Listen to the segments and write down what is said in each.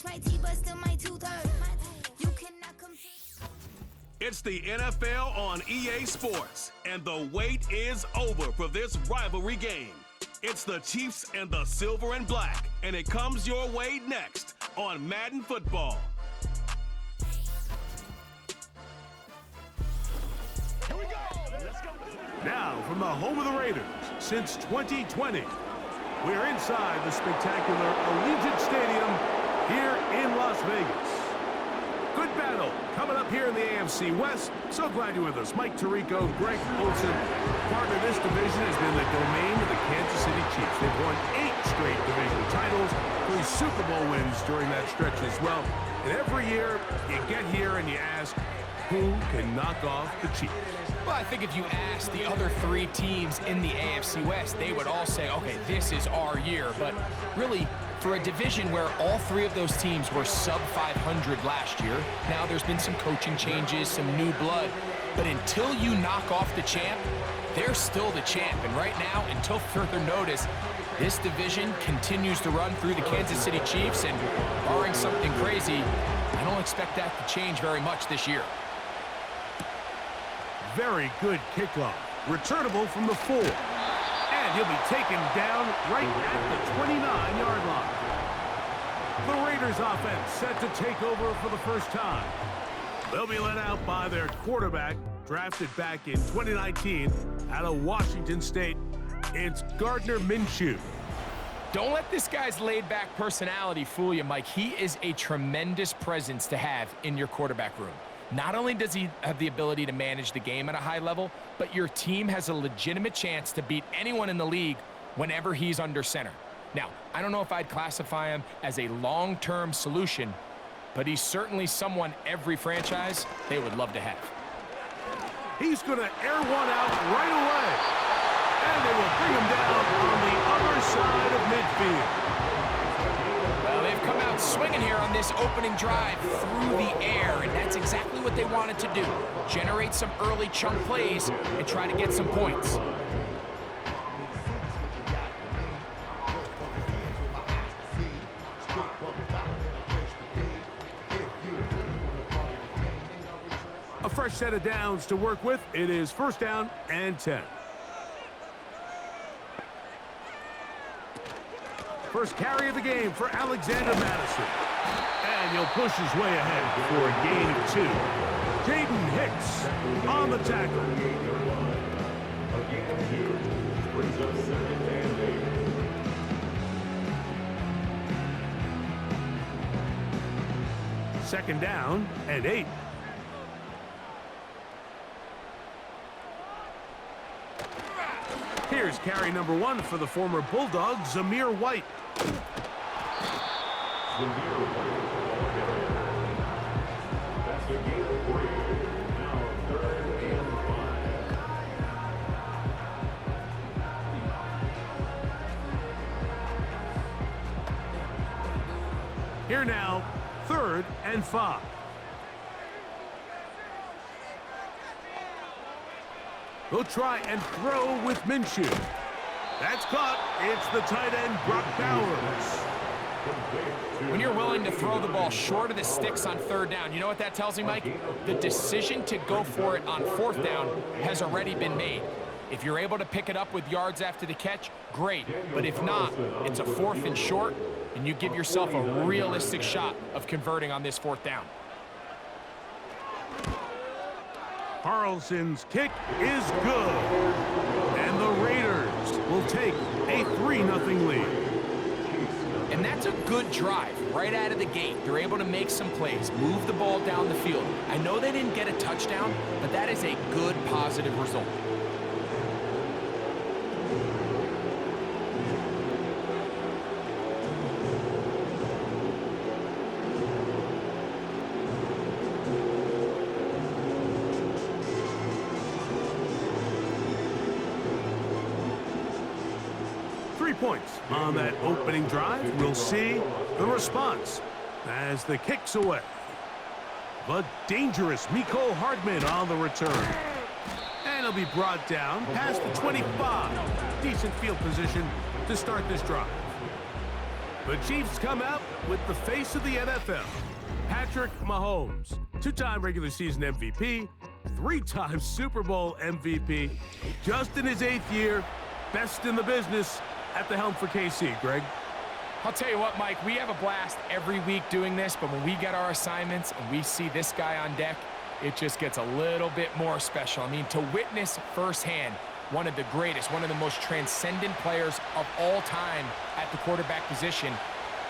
brush my teeth, but still my tooth hurt. You cannot compete. It's the NFL on EA Sports, and the wait is over for this rivalry game. It's the Chiefs and the Silver and Black, and it comes your way next on Madden Football. Here we go. Let's go. Now, from the home of the Raiders since 2020, we're inside the spectacular Allegiant Stadium here in Las Vegas. Good battle coming up here in the AFC West. So glad you're with us. Mike Tirico, Greg Olsen. Partner, this division has been the domain of the Kansas City Chiefs. They've won 8 straight division titles, 3 Super Bowl wins during that stretch as well. And every year, you get here and you ask, who can knock off the Chiefs? Well, I think if you ask the other 3 teams in the AFC West, they would all say, okay, this is our year. But really, for a division where all 3 of those teams were sub 500 last year, now there's been some coaching changes, some new blood. But until you knock off the champ, they're still the champ. And right now, until further notice, this division continues to run through the Kansas City Chiefs. And barring something crazy, I don't expect that to change very much this year. Very good kickoff. Returnable from the 4. And he'll be taken down right at the 29-yard line. The Raiders offense set to take over for the first time. They'll be led out by their quarterback, drafted back in 2019 out of Washington State. It's Gardner Minshew. Don't let this guy's laid-back personality fool you, Mike. He is a tremendous presence to have in your quarterback room. Not only does he have the ability to manage the game at a high level, but your team has a legitimate chance to beat anyone in the league whenever he's under center. Now, I don't know if I'd classify him as a long-term solution, but he's certainly someone every franchise they would love to have. He's going to air one out right away. And they will bring him down on the other side of midfield. Well, they've come out swinging here on this opening drive through the air, and that's exactly what they wanted to do. Generate some early chunk plays and try to get some points. A fresh set of downs to work with. It is first down and 10. First carry of the game for Alexander Madison. And he'll push his way ahead for a gain of 2. Jaden Hicks on the tackle. Second down and 8. Here's carry number 1 for the former Bulldog, Zamir White. Here now, 3rd and 5. He'll try and throw with Minshew. That's caught. It's the tight end, Brock Bowers. When you're willing to throw the ball short of the sticks on 3rd down, you know what that tells me, Mike? The decision to go for it on 4th down has already been made. If you're able to pick it up with yards after the catch, great. But if not, it's a 4th and short, and you give yourself a realistic shot of converting on this 4th down. Carlson's kick is good. And the Raiders will take a 3-0 lead. And that's a good drive right out of the gate. They're able to make some plays, move the ball down the field. I know they didn't get a touchdown, but that is a good, positive result. Points on that opening drive. We'll see the response as the kick's away. The dangerous Mecole Hardman on the return. And he'll be brought down past the 25. Decent field position to start this drive. The Chiefs come out with the face of the NFL, Patrick Mahomes, two-time regular season MVP, three-time Super Bowl MVP, just in his 8th year, best in the business at the helm for KC. Greg? I'll tell you what, Mike, we have a blast every week doing this, but when we get our assignments and we see this guy on deck, it just gets a little bit more special. I mean, to witness firsthand one of the greatest, one of the most transcendent players of all time at the quarterback position,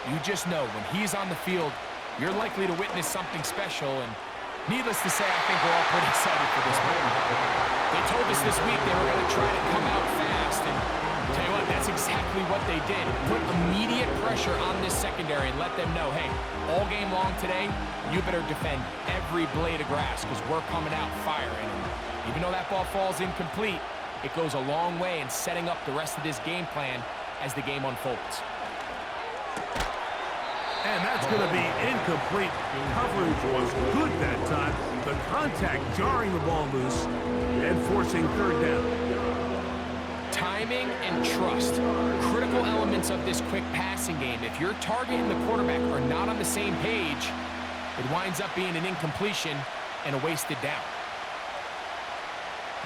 you just know when he's on the field, you're likely to witness something special. And needless to say, I think we're all pretty excited for this one. They told us this week they were going to try to come out fast, and tell you what, that's exactly what they did. Put immediate pressure on this secondary and let them know, hey, all game long today, you better defend every blade of grass because we're coming out firing. And even though that ball falls incomplete, it goes a long way in setting up the rest of this game plan as the game unfolds. And that's going to be incomplete. Coverage was good that time. The contact jarring the ball loose and forcing third down. Timing and trust, critical elements of this quick passing game. If your target and the quarterback are not on the same page, it winds up being an incompletion and a wasted down.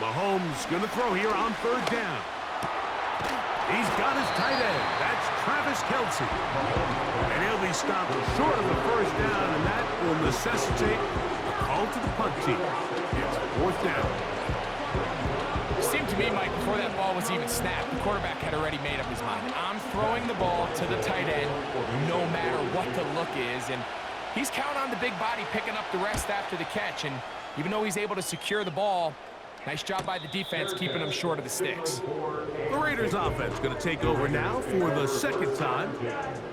Mahomes going to throw here on third down. He's got his tight end. That's Travis Kelce. And he'll be stopped short of the first down, and that will necessitate a call to the punt team. It's fourth down. It seemed to me, Mike, before that ball was even snapped, the quarterback had already made up his mind. I'm throwing the ball to the tight end no matter what the look is, and he's counting on the big body picking up the rest after the catch, and even though he's able to secure the ball, nice job by the defense keeping him short of the sticks. The Raiders offense going to take over now for the second time.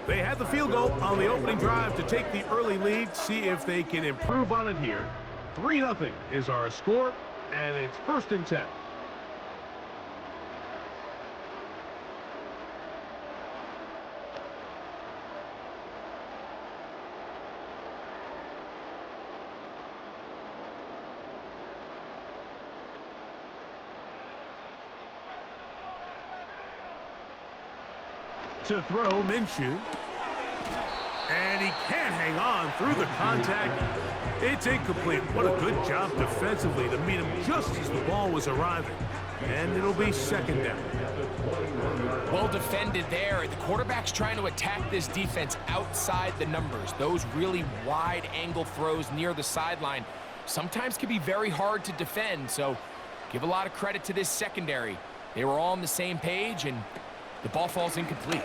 They had the field goal on the opening drive to take the early lead. See if they can improve on it here. 3-0 is our score, and it's 1st and 10. To throw, Minshew. And he can't hang on through the contact. It's incomplete. What a good job defensively to meet him just as the ball was arriving. And it'll be second down. Well defended there. The quarterback's trying to attack this defense outside the numbers. Those really wide angle throws near the sideline sometimes can be very hard to defend. So give a lot of credit to this secondary. They were all on the same page, and the ball falls incomplete.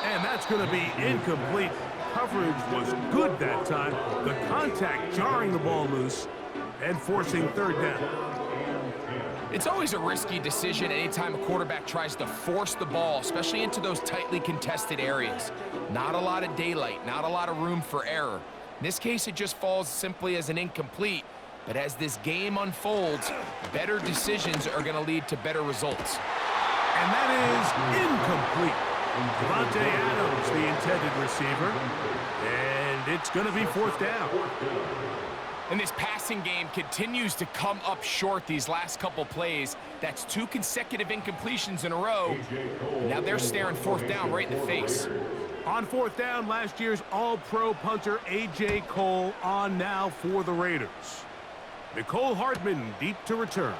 And that's going to be incomplete. Coverage was good that time. The contact jarring the ball loose and forcing third down. It's always a risky decision anytime a quarterback tries to force the ball, especially into those tightly contested areas. Not a lot of daylight, not a lot of room for error. In this case, it just falls simply as an incomplete. But as this game unfolds, better decisions are going to lead to better results. And that is incomplete. Devontae Adams, the intended receiver. And it's going to be fourth down. And this passing game continues to come up short these last couple plays. That's 2 consecutive incompletions in a row. Now they're staring fourth down right in the face. On fourth down, last year's All-Pro punter A.J. Cole on now for the Raiders. Nicole Hardman deep to return.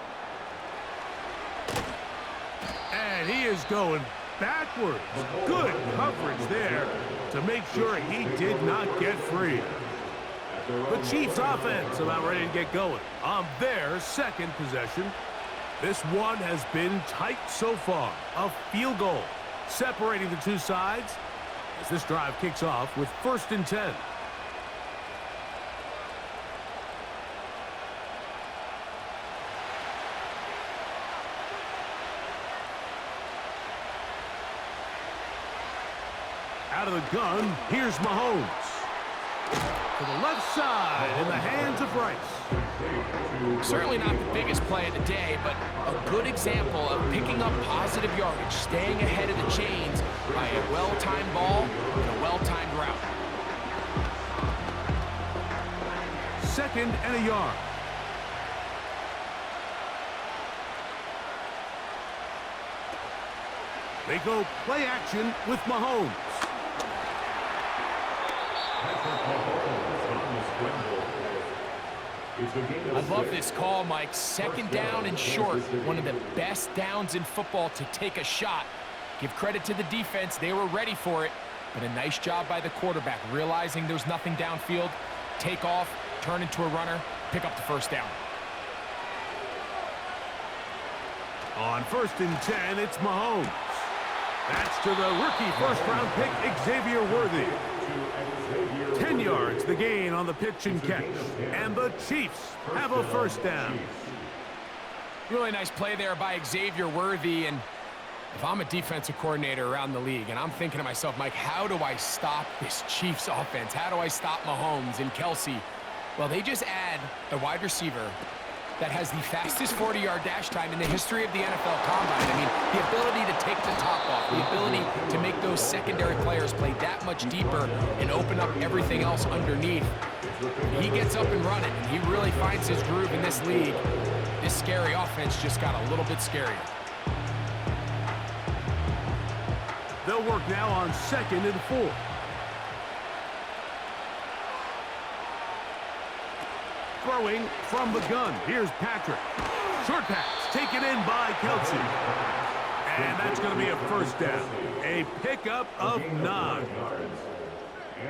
And he is going backwards. Good coverage there to make sure he did not get free. The Chiefs offense about ready to get going on their second possession. This one has been tight so far. A field goal separating the two sides as this drive kicks off with 1st and 10. Out of the gun, here's Mahomes. To the left side, in the hands of Rice. Certainly not the biggest play of the day, but a good example of picking up positive yardage, staying ahead of the chains by a well-timed ball and a well-timed route. 2nd and a yard. They go play action with Mahomes. I love this call, Mike. Second down and short. One of the best downs in football to take a shot. Give credit to the defense. They were ready for it. But a nice job by the quarterback, realizing there's nothing downfield. Take off, turn into a runner, pick up the first down. On 1st and 10, it's Mahomes. That's to the rookie first-round pick, Xavier Worthy. 10 yards the gain on the pitch and catch. And the Chiefs have a first down. Really nice play there by Xavier Worthy. And if I'm a defensive coordinator around the league, and I'm thinking to myself, Mike, how do I stop this Chiefs offense? How do I stop Mahomes and Kelsey? Well, they just add a wide receiver that has the fastest 40-yard dash time in the history of the NFL Combine. I mean, the ability to take the top off, the ability to make those secondary players play that much deeper and open up everything else underneath. He gets up and running, and he really finds his groove in this league. This scary offense just got a little bit scarier. They'll work now on 2nd and 4. Throwing from the gun. Here's Patrick. Short pass taken in by Kelsey. And that's going to be a first down. A pickup of 9.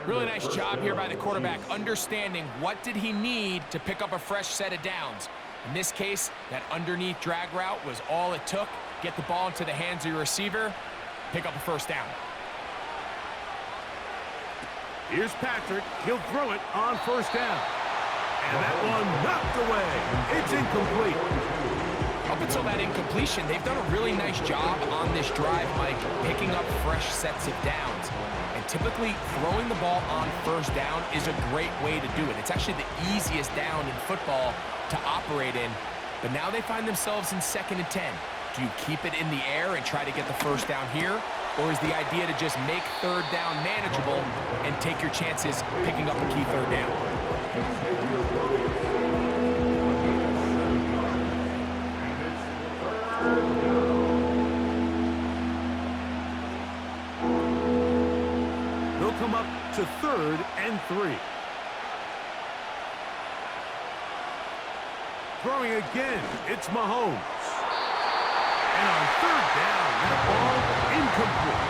Really nice job here by the quarterback, understanding what did he need to pick up a fresh set of downs. In this case, that underneath drag route was all it took. Get the ball into the hands of your receiver, pick up a first down. Here's Patrick. He'll throw it on 1st down. And that one knocked away. It's incomplete. Up until that incompletion, they've done a really nice job on this drive, Mike, picking up fresh sets of downs. And typically, throwing the ball on 1st down is a great way to do it. It's actually the easiest down in football to operate in. But now they find themselves in 2nd and 10. Do you keep it in the air and try to get the first down here? Or is the idea to just make 3rd down manageable and take your chances picking up a key 3rd down? They'll come up to 3rd and 3. Throwing again, it's Mahomes. And on 3rd down, that ball incomplete.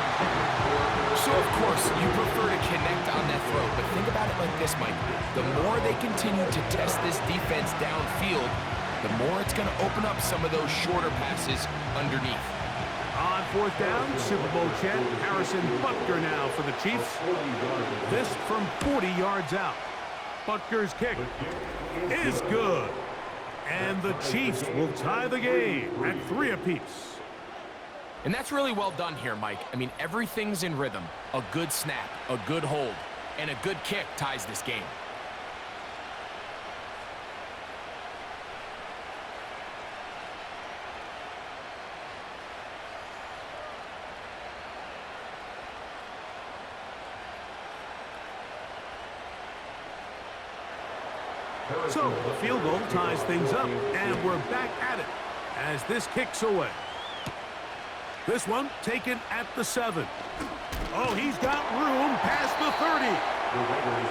So, of course, you prefer to connect on that throw, but think about it like this, Mike. The more they continue to test this defense downfield, the more it's going to open up some of those shorter passes underneath. On 4th down, Super Bowl champ Harrison Butker now for the Chiefs. This from 40 yards out. Butker's kick is good. And the Chiefs will tie the game at 3 apiece. And that's really well done here, Mike. I mean, everything's in rhythm. A good snap, a good hold, and a good kick ties this game. So the field goal ties things up, and we're back at it as this kicks away. This one taken at the 7. Oh, he's got room past the 30.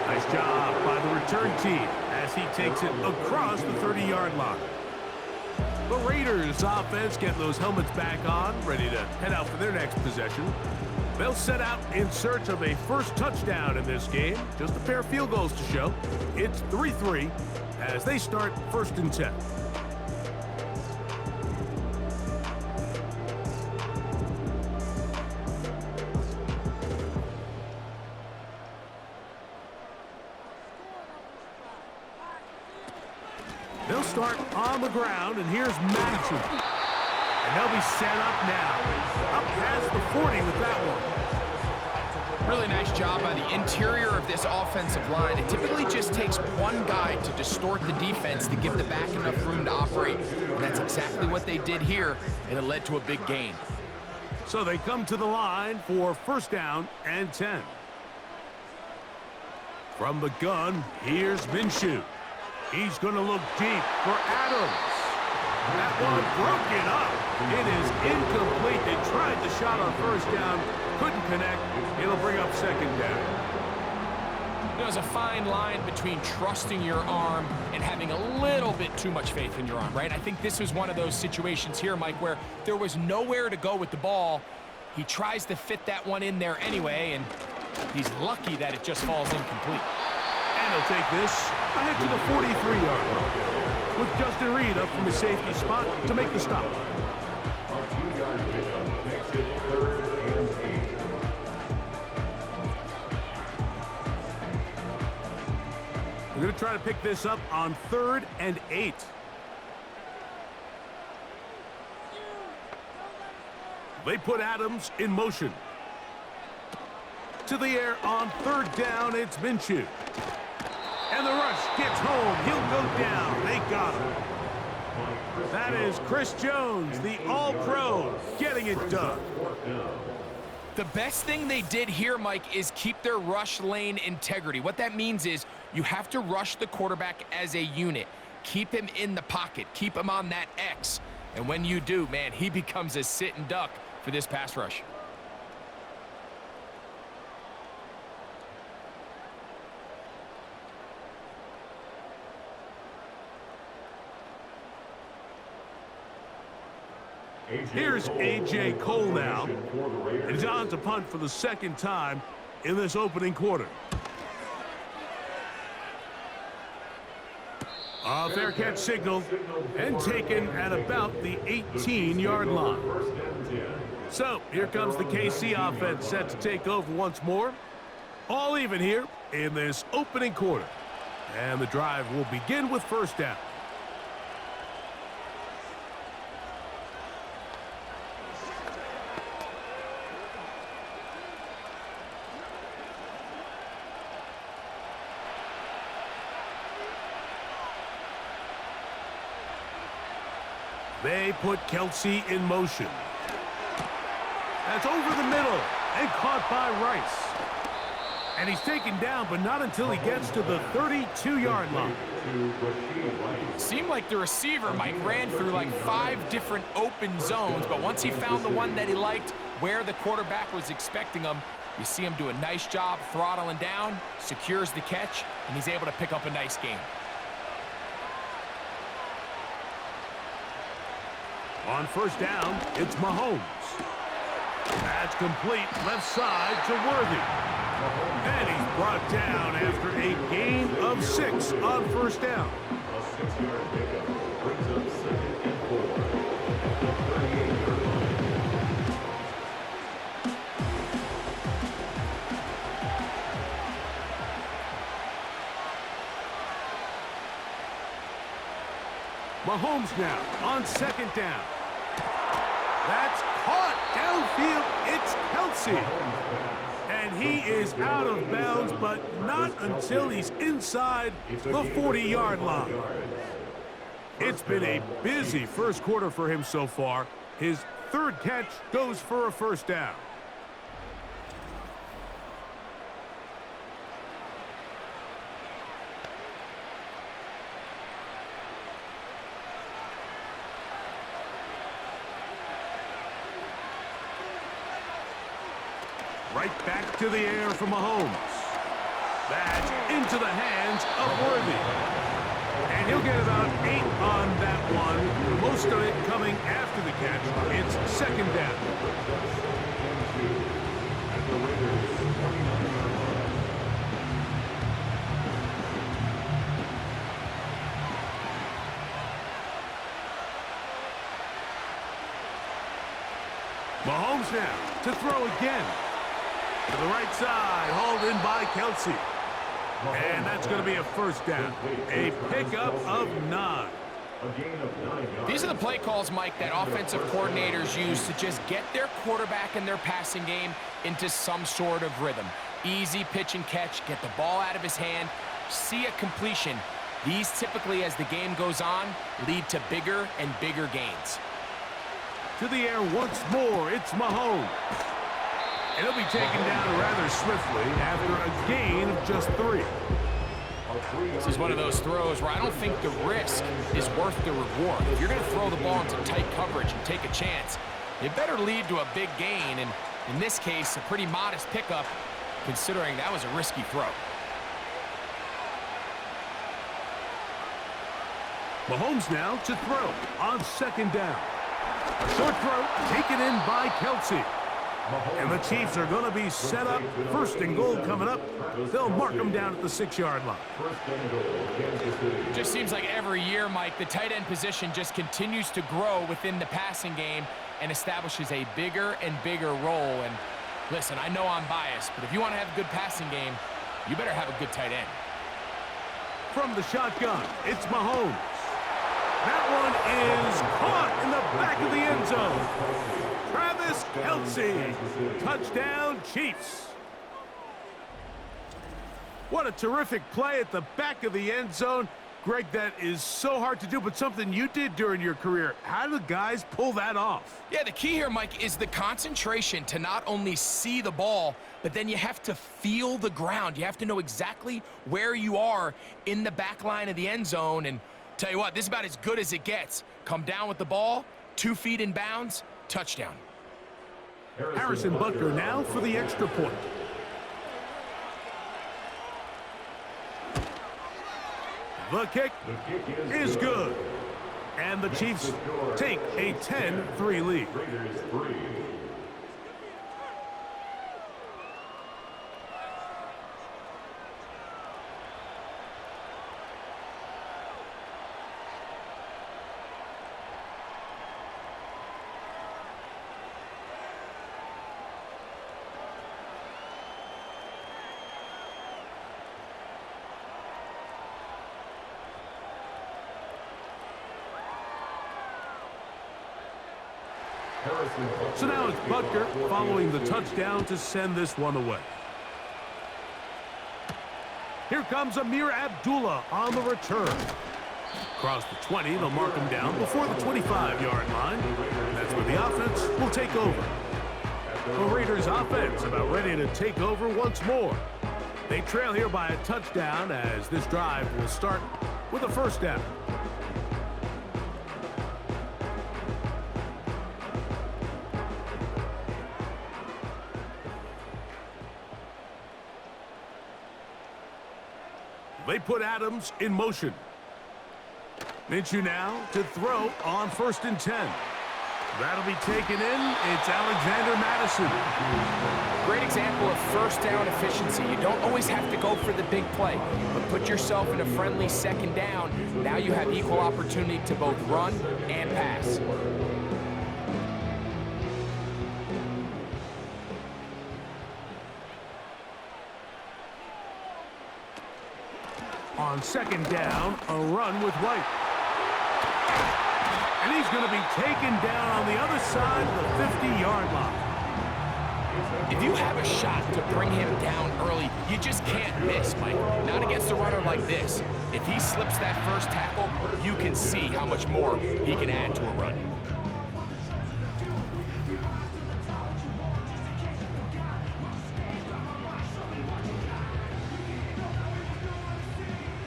Nice job by the return team as he takes it across the 30-yard line. The Raiders offense getting those helmets back on, ready to head out for their next possession. They'll set out in search of a first touchdown in this game. Just a pair of field goals to show. It's 3-3 as they start 1st and 10. They'll start on the ground, and here's Madden. And they'll be set up now. Up past the 40 with that one. Really nice job by the interior of this offensive line. It typically just takes one guy to distort the defense to give the back enough room to operate. And that's exactly what they did here, and it led to a big gain. So they come to the line for 1st down and 10. From the gun, here's Minshew. He's going to look deep for Adams. That one broken up. It is incomplete. They tried the shot on first down, couldn't connect. It'll bring up second down. There's a fine line between trusting your arm and having a little bit too much faith in your arm, right? I think this was one of those situations here, Mike, where there was nowhere to go with the ball. He tries to fit that one in there anyway, and he's lucky that it just falls incomplete. And he'll take this ahead to the 43-yard line, with Justin Reed up from his safety spot to make the stop. We're going to try to pick this up on 3rd and 8. They put Adams in motion. To the air on 3rd down, it's Minshew. And the rush gets home. He'll go down. They got him. That is Chris Jones, the All-Pro, getting it done. The best thing they did here, Mike, is keep their rush lane integrity. What that means is you have to rush the quarterback as a unit. Keep him in the pocket. Keep him on that X. And when you do, man, he becomes a sitting duck for this pass rush. Here's A.J. Cole now. And he's on to punt for the second time in this opening quarter. A fair catch signaled and taken at about the 18-yard line. So here comes the KC offense set to take over once more. All even here in this opening quarter. And the drive will begin with first down. They put Kelsey in motion. That's over the middle and caught by Rice. And he's taken down, but not until he gets to the 32-yard line. Seemed like the receiver, Mike, ran through like 5 different open zones, but once he found the one that he liked, where the quarterback was expecting him, you see him do a nice job throttling down, secures the catch, and he's able to pick up a nice gain. On first down, it's Mahomes. That's complete left side to Worthy. And he's brought down after a gain of 6 on first down. A 6-yard pickup brings up 2nd and 4 at the 38-yard line. Mahomes now on second down. That's caught downfield. It's Kelsey. And he is out of bounds, but not until he's inside the 40-yard line. It's been a busy first quarter for him so far. His 3rd catch goes for a first down. Right back to the air for Mahomes. That's into the hands of Worthy. And he'll get about 8 on that one. Most of it coming after the catch. It's second down. Mahomes now to throw again. To the right side, hauled in by Kelsey. And that's going to be a first down. A pickup of 9. These are the play calls, Mike, that offensive coordinators use to just get their quarterback and their passing game into some sort of rhythm. Easy pitch and catch, get the ball out of his hand, see a completion. These typically, as the game goes on, lead to bigger and bigger gains. To the air once more, it's Mahomes. And he'll be taken down rather swiftly after a gain of just 3. This is one of those throws where I don't think the risk is worth the reward. If you're going to throw the ball into tight coverage and take a chance, it better lead to a big gain, and in this case, a pretty modest pickup, considering that was a risky throw. Mahomes now to throw on second down. A short throw taken in by Kelsey. And the Chiefs are going to be set up. First and goal coming up. They'll mark them down at the 6-yard line. Just seems like every year, Mike, the tight end position just continues to grow within the passing game and establishes a bigger and bigger role. And listen, I know I'm biased, but if you want to have a good passing game, you better have a good tight end. From the shotgun, it's Mahomes. That one is caught in the back of the end zone. Travis Kelce. Touchdown, Chiefs. What a terrific play at the back of the end zone. Greg, that is so hard to do, but something you did during your career. How do guys pull that off? Yeah, the key here, Mike, is the concentration to not only see the ball, but then you have to feel the ground. You have to know exactly where you are in the back line of the end zone. And tell you what, this is about as good as it gets. Come down with the ball, 2 feet in bounds, touchdown. Harrison Butker now for the extra point. The kick is good. And the Chiefs take a 10-3 lead. So now it's Butker following the touchdown to send this one away. Here comes Amir Abdullah on the return. Across the 20, they'll mark him down before the 25-yard line. That's where the offense will take over. The Raiders offense about ready to take over once more. They trail here by a touchdown as this drive will start with a first down. They put Adams in motion. Minshew now to throw on 1st and 10. That'll be taken in. It's Alexander Madison. Great example of first down efficiency. You don't always have to go for the big play, but put yourself in a friendly second down. Now you have equal opportunity to both run and pass. On second down, a run with White. And he's going to be taken down on the other side of the 50-yard line. If you have a shot to bring him down early, you just can't miss, Mike. Not against a runner like this. If he slips that first tackle, you can see how much more he can add to a run.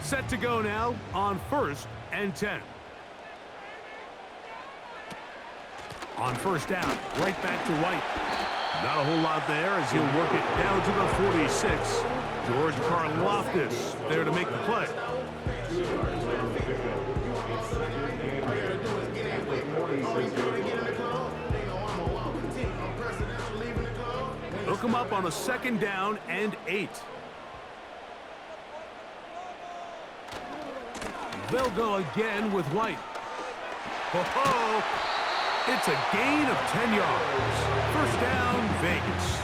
Set to go now on 1st and 10. On first down, right back to White. Not a whole lot there as he'll work it down to the 46. George Karlaftis there to make the play. They'll come up on a second down and 8. They'll go again with White. Ho-ho! It's a gain of 10 yards. First down, Vegas.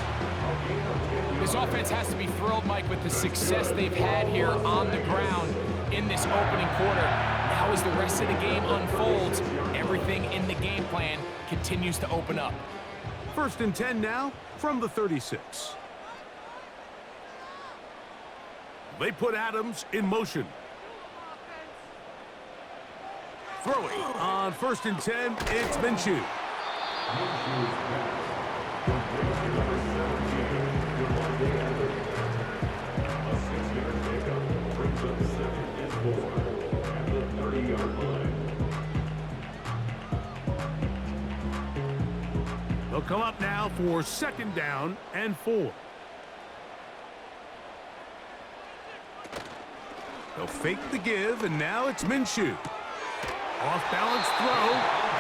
This offense has to be thrilled, Mike, with the success they've had here on the ground in this opening quarter. Now as the rest of the game unfolds, everything in the game plan continues to open up. 1st and 10 now from the 36. They put Adams in motion. Throwing on 1st and 10, it's Minshew. come up now for 2nd down and 4. They'll fake the give, and now it's Minshew. Off-balance throw.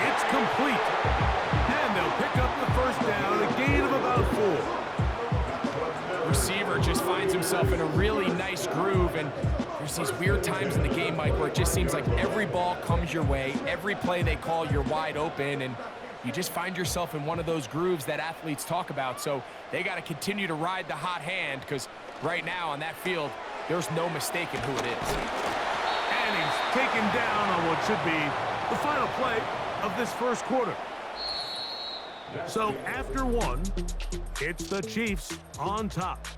It's complete. And they'll pick up the 1st down, a gain of about 4. Receiver just finds himself in a really nice groove, and there's these weird times in the game, Mike, where it just seems like every ball comes your way, every play they call, you're wide open, and you just find yourself in one of those grooves that athletes talk about. So they got to continue to ride the hot hand, because right now on that field, there's no mistaking who it is. And he's taken down on what should be the final play of this 1st quarter. So after 1, it's the Chiefs on top.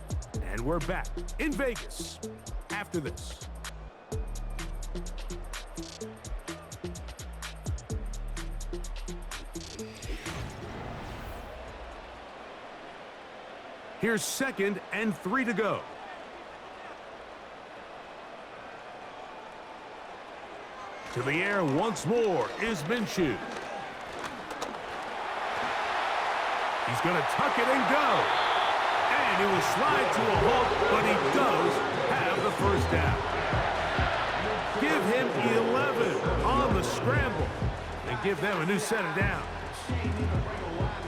And we're back in Vegas after this. Here's 2nd and 3 to go. To the air once more is Minshew. He's going to tuck it and go. And he will slide to a halt, but he does have the 1st down. Give him 11 on the scramble and give them a new set of downs.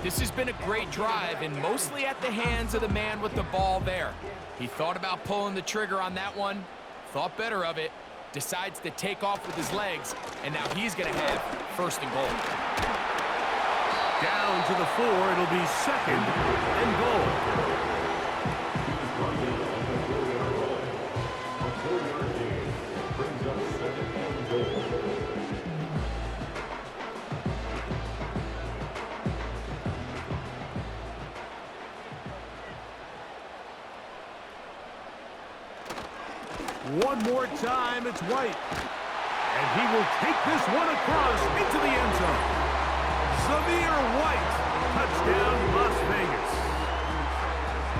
This has been a great drive, and mostly at the hands of the man with the ball there. He thought about pulling the trigger on that one, thought better of it, decides to take off with his legs, and now he's going to have 1st and goal. Down to the 4, it'll be 2nd and goal. One more time, it's White. And he will take this one across into the end zone. Zamir White, touchdown Las Vegas.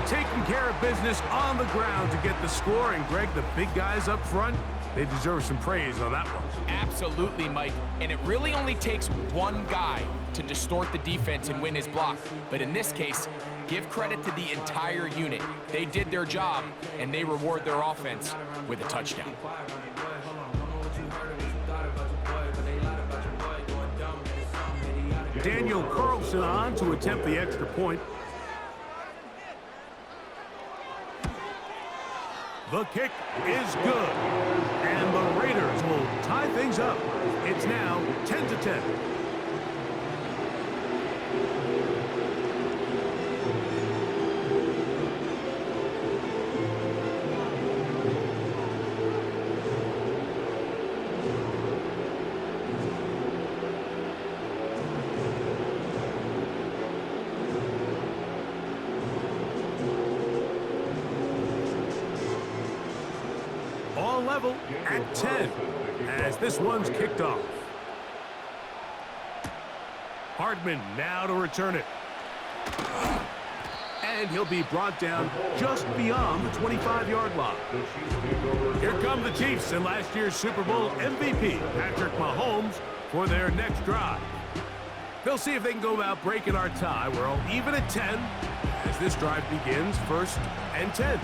Taking care of business on the ground to get the score. And Greg, the big guys up front, they deserve some praise on that one. Absolutely, Mike. And it really only takes one guy to distort the defense and win his block. But in this case, give credit to the entire unit. They did their job, and they reward their offense with a touchdown. Daniel Carlson on to attempt the extra point. The kick is good. And the Raiders will tie things up. It's now 10-10. All level at 10 as this one's kicked off. Hardman now to return it. And he'll be brought down just beyond the 25-yard line. Here come the Chiefs and last year's Super Bowl MVP, Patrick Mahomes, for their next drive. They'll see if they can go about breaking our tie. We're all even at 10 as this drive begins, 1st and 10.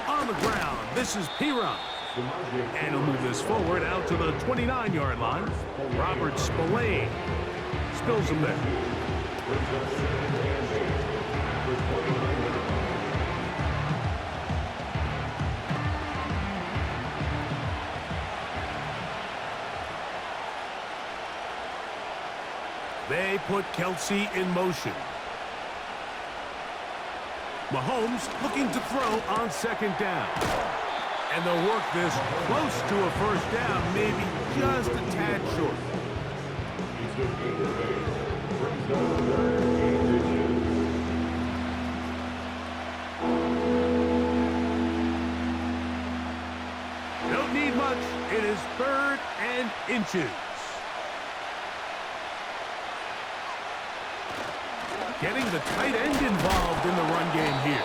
On the ground, this is Piron. And he'll move this forward out to the 29-yard line. Robert Spillane spills him there. They put Kelsey in motion. Mahomes looking to throw on 2nd down. And they'll work this close to a 1st down, maybe just a tad short. Don't need much. It is 3rd and inches. even a tight end involved in the run game here.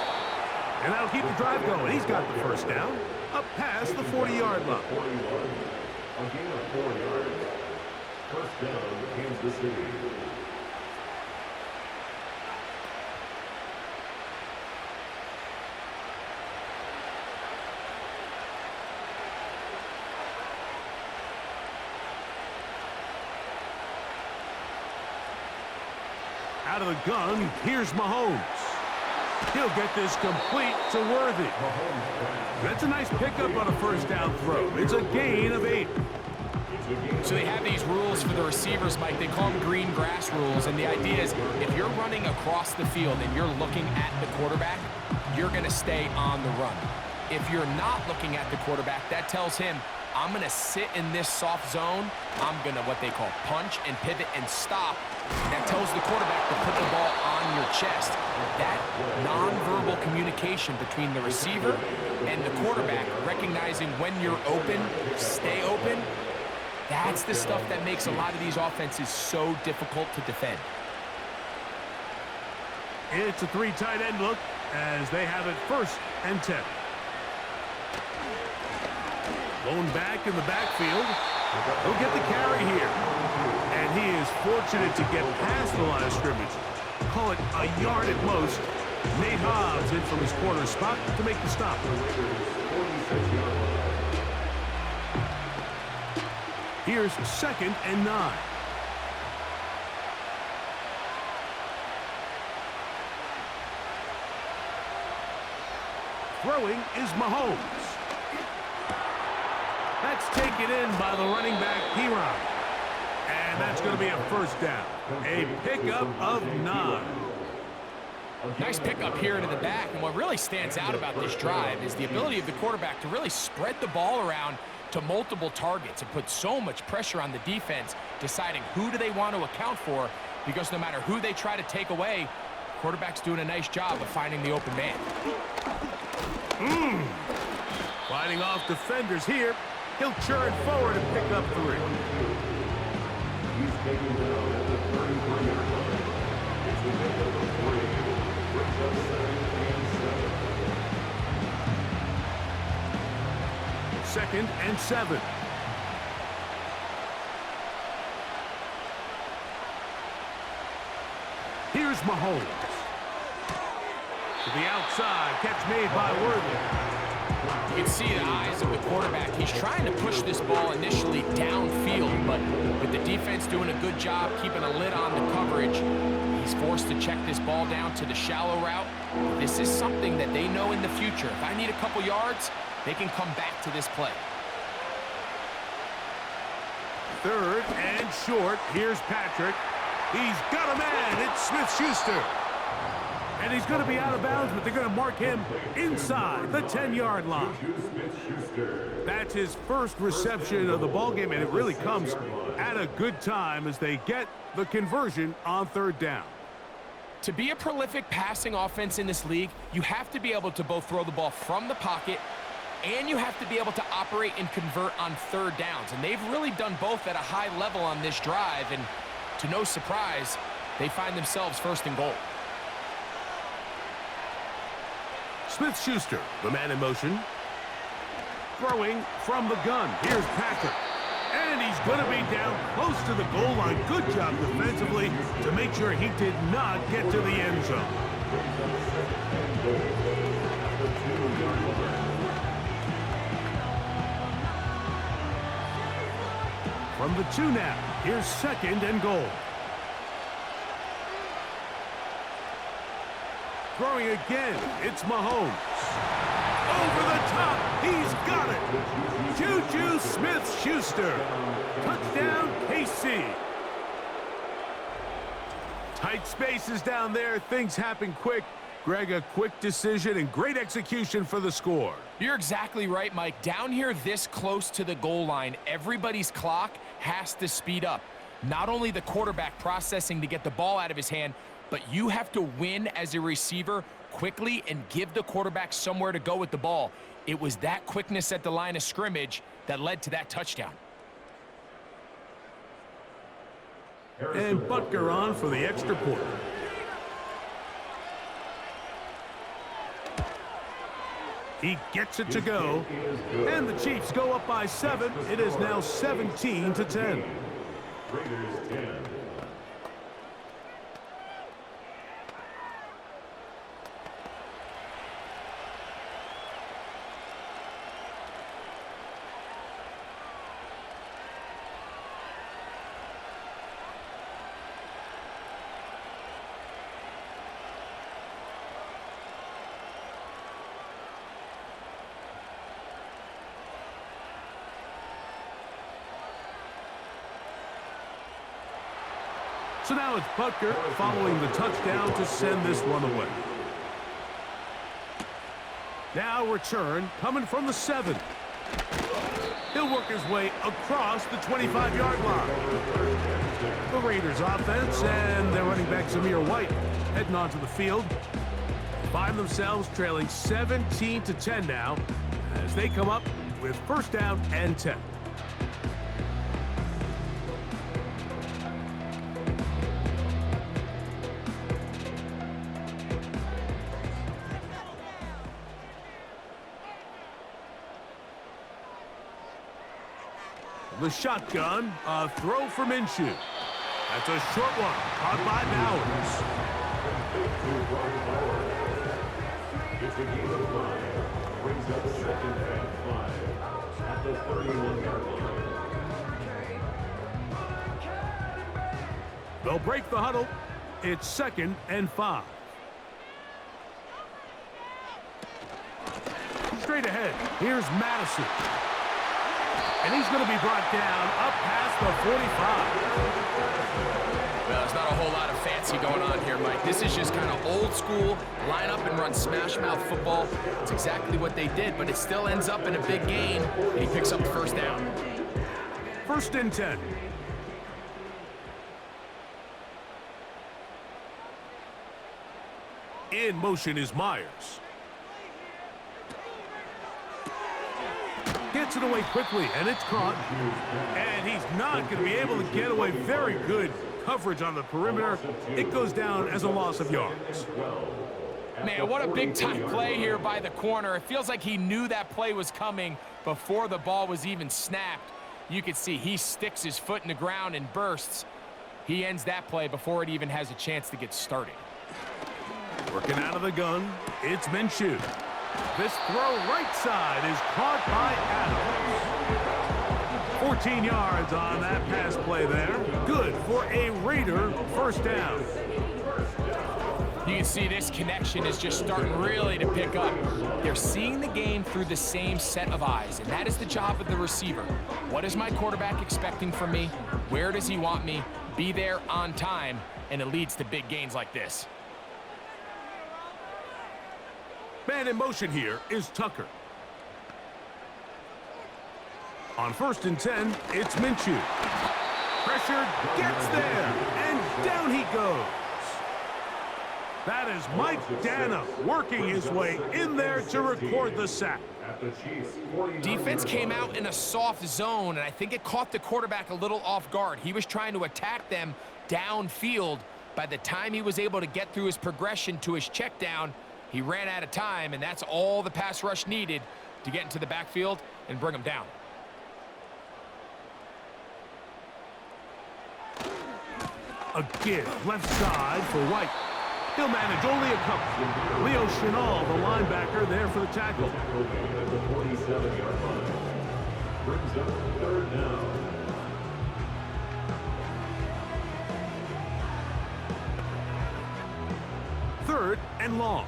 And that'll keep the drive going. He's got the first down up past the 40-yard line. 41. A gain of 4 yards. First down, Kansas City. Out of the gun, here's Mahomes. He'll get this complete to Worthy. That's a nice pickup on a first down throw. It's a gain of 8. So they have these rules for the receivers, Mike. They call them green grass rules, and the idea is if you're running across the field and you're looking at the quarterback, you're going to stay on the run. If you're not looking at the quarterback, that tells him, I'm going to sit in this soft zone. I'm going to what they call punch and pivot and stop. That tells the quarterback to put the ball on your chest. That nonverbal communication between the receiver and the quarterback, recognizing when you're open, stay open, that's the stuff that makes a lot of these offenses so difficult to defend. It's a 3 tight end look as they have it 1st and 10. Going back in the backfield. He'll get the carry here. And he is fortunate to get past the line of scrimmage. Call it a yard at most. Nate Hobbs in from his corner spot to make the stop. Here's 2nd and 9. Throwing is Mahomes. That's taken in by the running back, P-Ron. And that's going to be a first down. A pickup of 9. Nice pickup here into the back, and what really stands out about this drive is the ability of the quarterback to really spread the ball around to multiple targets and put so much pressure on the defense, deciding who do they want to account for, because no matter who they try to take away, quarterback's doing a nice job of finding the open man. Fighting off defenders here. He'll churn forward and pick up 3. He's taken down at the 33-yard line. It's a pickup of 3. Brings up 2nd and 7. 2nd and 7. Here's Mahomes. To the outside, catch made by Worthy. You can see the eyes of the quarterback. He's trying to push this ball initially downfield, but with the defense doing a good job keeping a lid on the coverage, he's forced to check this ball down to the shallow route. This is something that they know in the future. If I need a couple yards, they can come back to this play. 3rd and short. Here's Patrick. He's got a man. It's Smith-Schuster. And he's going to be out of bounds, but they're going to mark him inside the 10-yard line. That's his first reception of the ballgame, and it really comes at a good time as they get the conversion on 3rd down. To be a prolific passing offense in this league, you have to be able to both throw the ball from the pocket and you have to be able to operate and convert on 3rd downs. And they've really done both at a high level on this drive, and to no surprise, they find themselves 1st and goal. Smith-Schuster, the man in motion. Throwing from the gun. Here's Patrick. And he's going to be down close to the goal line. Good job defensively to make sure he did not get to the end zone. From the 2 now. Here's 2nd and goal. Throwing again, it's Mahomes. Over the top, he's got it. Juju Smith-Schuster. Touchdown, KC. Tight spaces down there, things happen quick. Greg, a quick decision and great execution for the score. You're exactly right, Mike. Down here this close to the goal line, everybody's clock has to speed up. Not only the quarterback processing to get the ball out of his hand, but you have to win as a receiver quickly and give the quarterback somewhere to go with the ball. It was that quickness at the line of scrimmage that led to that touchdown. And Butker on for the extra point. He gets it to go. And the Chiefs go up by 7. It is now 17-10. Raiders 10. So now it's Butker following the touchdown to send this one away. Now return coming from the 7. He'll work his way across the 25-yard line. The Raiders offense and their running back Zamir White heading onto the field. Find themselves trailing 17-10 now as they come up with first down and 10. The shotgun, a throw for Minshew. That's a short one, caught by Bowers. It's a game of 5. Brings up second and 5 at the 31-yard line. They'll break the huddle. It's second and 5. Straight ahead, here's Madison. And he's going to be brought down up past the 45. Well, there's not a whole lot of fancy going on here, Mike. This is just kind of old school, line up and run smash mouth football. It's exactly what they did, but it still ends up in a big gain, and he picks up the first down. First and 10. In motion is Myers. Gets it away quickly, and it's caught. And he's not going to be able to get away. Very good coverage on the perimeter. It goes down as a loss of yards. Man, what a big-time play here by the corner. It feels like he knew that play was coming before the ball was even snapped. You can see he sticks his foot in the ground and bursts. He ends that play before it even has a chance to get started. Working out of the gun, it's Minshew. This throw right side is caught by Adams. 14 yards on that pass play there. Good for a Raider first down. You can see this connection is just starting really to pick up. They're seeing the game through the same set of eyes, and that is the job of the receiver. What is my quarterback expecting from me? Where does he want me? Be there on time, and it leads to big gains like this. Man in motion here is Tucker. On first and 10, it's Minshew. Pressured, gets there, and down he goes. That is Mike Dana working his way in there to record the sack. Defense came out in a soft zone, and I think it caught the quarterback a little off guard. He was trying to attack them downfield. By the time he was able to get through his progression to his check down, he ran out of time, and that's all the pass rush needed to get into the backfield and bring him down. A give left side for White. He'll manage only a couple. Leo Chenal, the linebacker, there for the tackle. At the 47-yard line. Brings up third down. Third and long.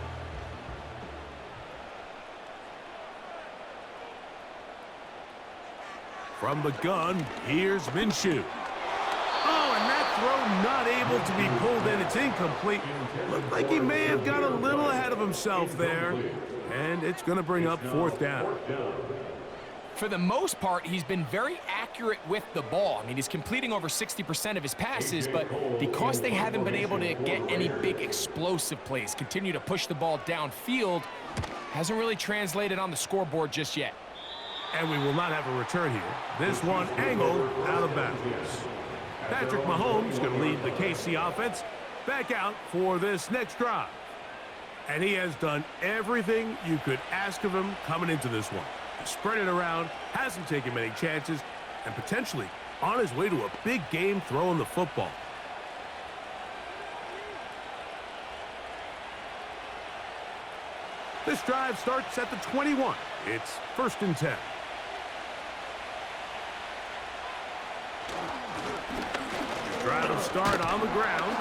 From the gun, here's Minshew. Oh, and that throw not able to be pulled in. It's incomplete. Looked like he may have got a little ahead of himself there. And it's going to bring up fourth down. For the most part, he's been very accurate with the ball. I mean, he's completing over 60% of his passes, but because they haven't been able to get any big explosive plays, continue to push the ball downfield, hasn't really translated on the scoreboard just yet. And we will not have a return here. This one angled out of bounds. Patrick Mahomes going to lead the KC offense back out for this next drive. And he has done everything you could ask of him coming into this one. He spread it around, hasn't taken many chances, and potentially on his way to a big game throwing the football. This drive starts at the 21. It's 1st and 10. Drive will start on the ground.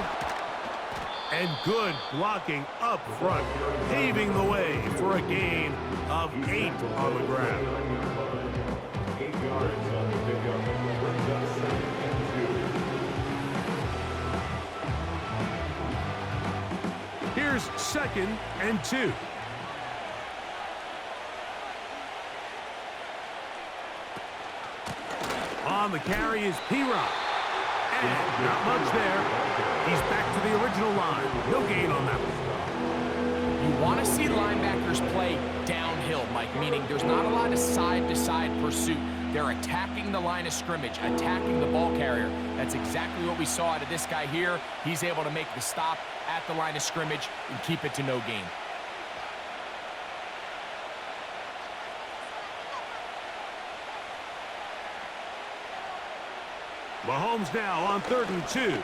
And good blocking up front, paving the way for a gain of 8 on the ground. 8 yards on the pickup. Brings up 2nd and 2. Here's 2nd and 2. On the carry is P-Rock. And not much there. He's back to the original line. No gain on that one. You want to see linebackers play downhill, Mike, meaning there's not a lot of side-to-side pursuit. They're attacking the line of scrimmage, attacking the ball carrier. That's exactly what we saw out of this guy here. He's able to make the stop at the line of scrimmage and keep it to no gain. Mahomes now on 3rd and 2.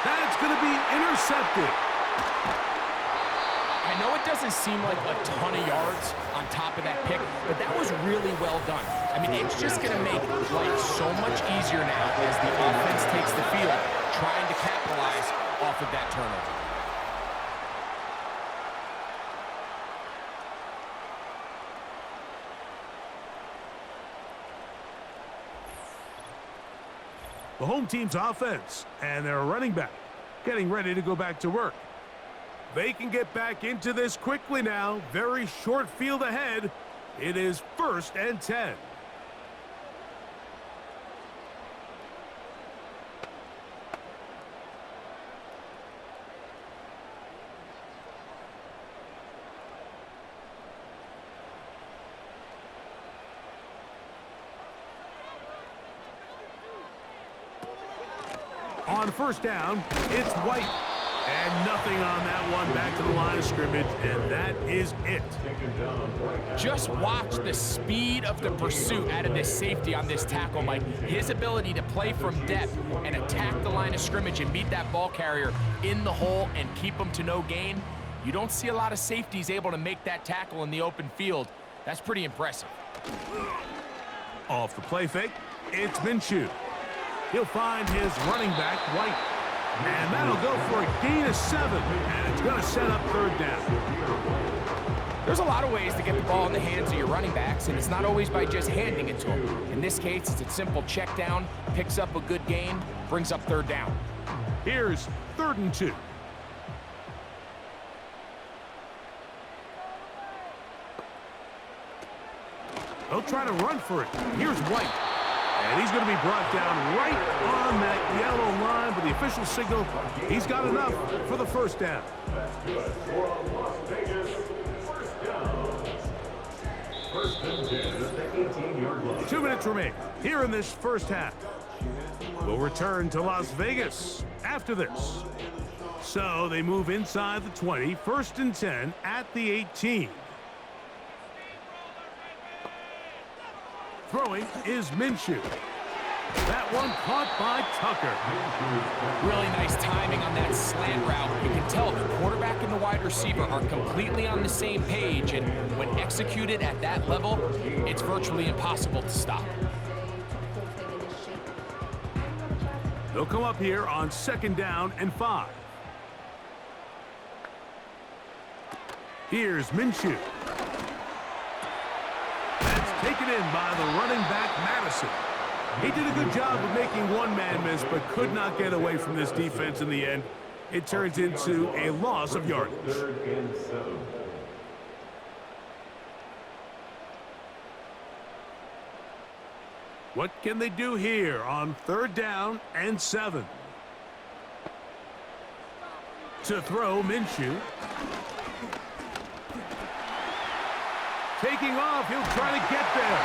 That's going to be intercepted. I know it doesn't seem like a ton of yards on top of that pick, but that was really well done. I mean, it's just going to make life so much easier now as the offense takes the field, trying to capitalize off of that turnover. The home team's offense and their running back getting ready to go back to work. They can get back into this quickly now. Very short field ahead. It is 1st and 10. On 1st down, it's White. And nothing on that one. Back to the line of scrimmage, and that is it. Just watch the speed of the pursuit out of this safety on this tackle, Mike. His ability to play from depth and attack the line of scrimmage and beat that ball carrier in the hole and keep him to no gain. You don't see a lot of safeties able to make that tackle in the open field. That's pretty impressive. Off the play fake, it's Minshew. He'll find his running back, White. And that'll go for a gain of 7. And it's going to set up 3rd down. There's a lot of ways to get the ball in the hands of your running backs, and it's not always by just handing it to them. In this case, it's a simple check down, picks up a good gain, brings up 3rd down. Here's 3rd and 2. They'll try to run for it. Here's White. And he's going to be brought down right on that yellow line, but the official signal, he's got enough for the 1st down. That's good. For Las Vegas, 1st down. 1st and 10 at the 18-yard line. 2 minutes remain here in this 1st half. We'll return to Las Vegas after this. So they move inside the 20, 1st and 10 at the 18. Throwing is Minshew. That one caught by Tucker. Really nice timing on that slant route. You can tell the quarterback and the wide receiver are completely on the same page, and when executed at that level, it's virtually impossible to stop. They'll come up here on 2nd down and 5. Here's Minshew. Taken in by the running back, Madison. He did a good job of making one man miss, but could not get away from this defense in the end. It turns into a loss of yardage. 3rd and 7. What can they do here on 3rd down and 7? To throw, Minshew. Taking off, he'll try to get there.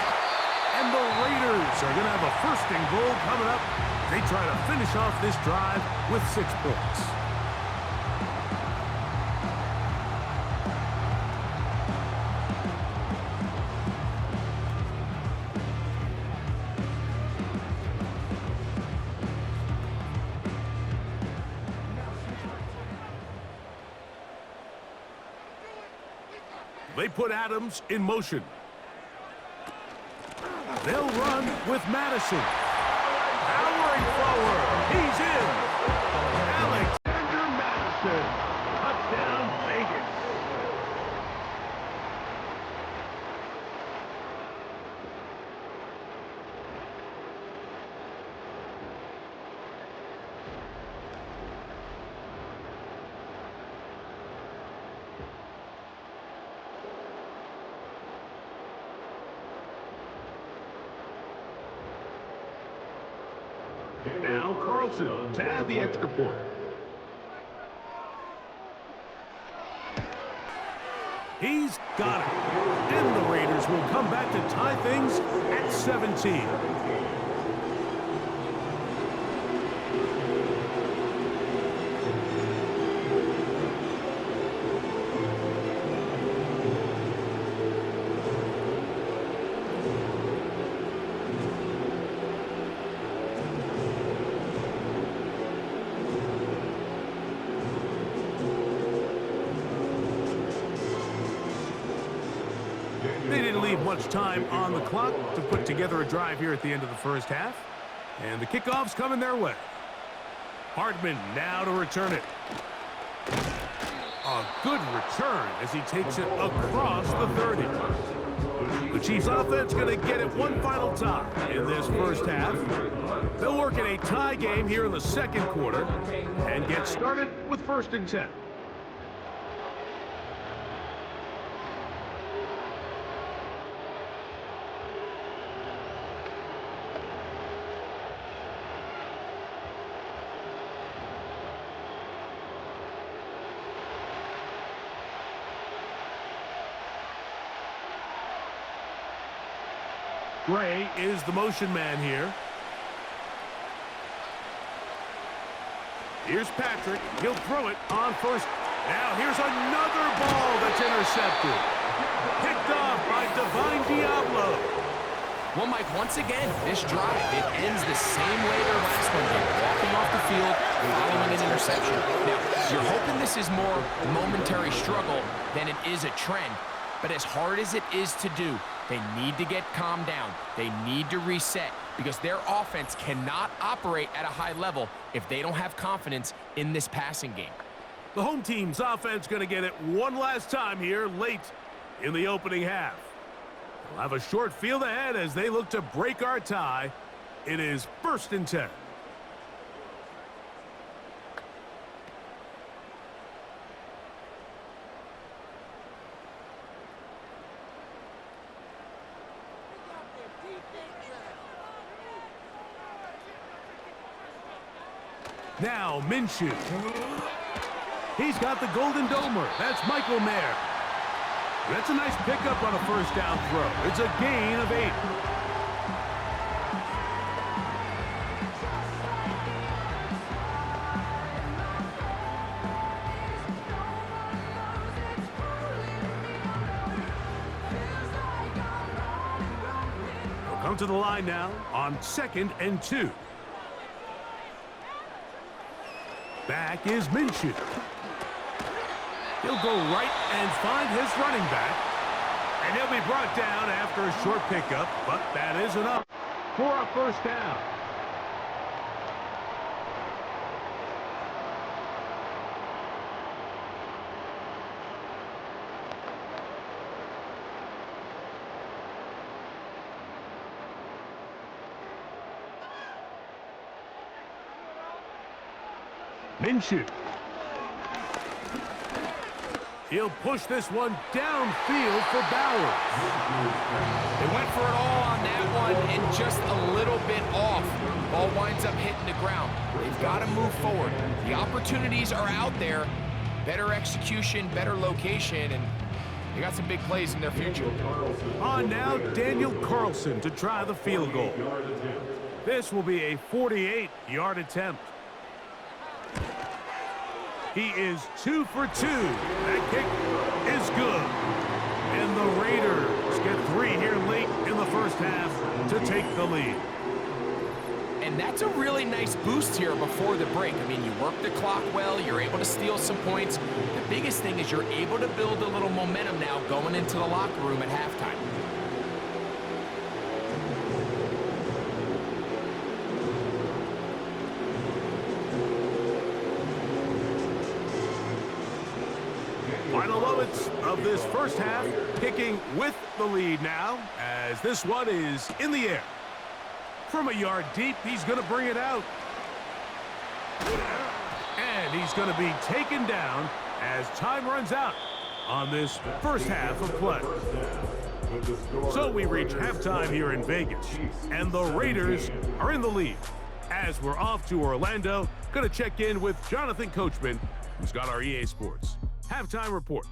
And the Raiders are going to have a 1st and goal coming up. They try to finish off this drive with 6 points. They put Adams in motion. They'll run with Madison. Powering forward. He's in. Alexander Madison. Touchdown, Vegas. Now Carlson to add the extra point. He's got it. And the Raiders will come back to tie things at 17. They didn't leave much time on the clock to put together a drive here at the end of the first half. And the kickoff's coming their way. Hardman now to return it. A good return as he takes it across the 30. The Chiefs offense going to get it one final time in this first half. They'll work in a tie game here in the second quarter and get started with 1st and 10. Gray is the motion man here. Here's Patrick. He'll throw it on first. Now here's another ball that's intercepted. Picked off by Divine Diablo. Well, Mike, once again, this drive, it ends the same way their last one did. Walking off the field, following an interception. Now, you're hoping this is more momentary struggle than it is a trend. But as hard as it is to do, they need to get calmed down. They need to reset because their offense cannot operate at a high level if they don't have confidence in this passing game. The home team's offense going to get it one last time here late in the opening half. They'll have a short field ahead as they look to break our tie. It is 1st and 10. Now Minshew. He's got the Golden Domer. That's Michael Mayer. That's a nice pickup on a first down throw. It's a gain of 8. They'll come to the line now on 2nd and 2. Back is Minshew. He'll go right and find his running back. And he'll be brought down after a short pickup, but that is enough for a first down. Minshew. He'll push this one downfield for Bowers. They went for it all on that one and just a little bit off. Ball winds up hitting the ground. They've got to move forward. The opportunities are out there. Better execution, better location, and they got some big plays in their future. On now, Daniel Carlson to try the field goal. This will be a 48-yard attempt. He is 2 for 2. That kick is good. And the Raiders get 3 here late in the first half to take the lead. And that's a really nice boost here before the break. I mean, you work the clock well, you're able to steal some points. The biggest thing is you're able to build a little momentum now going into the locker room at halftime. Final moments of this first half, kicking with the lead now, as this one is in the air. From a yard deep, he's going to bring it out. And he's going to be taken down as time runs out on this first half of play. So we reach halftime here in Vegas, and the Raiders are in the lead. As we're off to Orlando, going to check in with Jonathan Coachman, who's got our EA Sports halftime report.